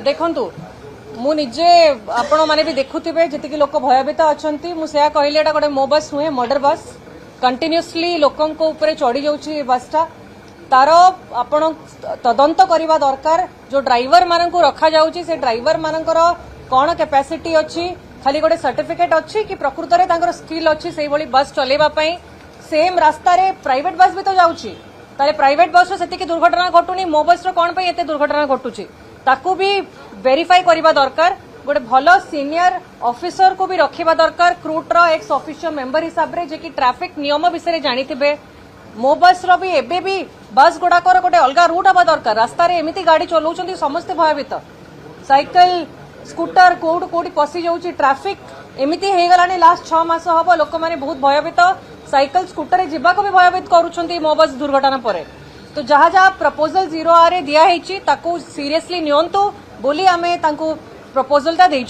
देखंतु मु निजे आपण माने भी देखुथिबे जति लोक भयभीत अछंती मु सेया कहले एटा गोटे मो बस नुहे मर्डर बस कंटिन्यूअसली लोकन को ऊपर चढ़ी जाउची बसटा तार आपण तदंत करबा दरकार जो ड्राइवर मानन को रखा जाउची से ड्राइवर मानकर कोन कैपेसिटी अछि खाली गोटे सर्टिफिकेट अछि कि प्रकृत रे तांकर स्किल अछि सेही भली बस चलेबा पई सेम रास्ता रे प्राइवेट बस भी तो जाउची ताले प्राइवेट बस रो सेति की दुर्घटना घटुनी मो बस रो कोन पई एते दुर्घटना घटुची ताकू भी वेरीफाई करबा दरकार गोटे भलो सीनियर ऑफिसर को भी रखिबा दरकार क्रूट रो एक्स ऑफिशियल मेंबर हिसाब रे जे कि ट्रैफिक नियम विषय जानिथिबे मो बस रो भी एबे भी बस गुडाकर गोटे अलगा रूट हवा दरकार रास्ता रे एमिति गाड़ी चलाउछंती समस्त भयभीत साइकिल स्कूटर कोड कोडी पसी जाउची ट्रैफिक एमिति हे गलानी लास्ट 6 मास हबो लोक माने बहुत भयभीत साइकिल स्कूटर रे जिबा को भी भयभीत करूछंती मो बस दुर्घटना परे तो जहाँ जहाँ प्रपोजल 0 आर दिया है ताकू सीरियसली नियंतु बोली आमे तांकू प्रपोजल ता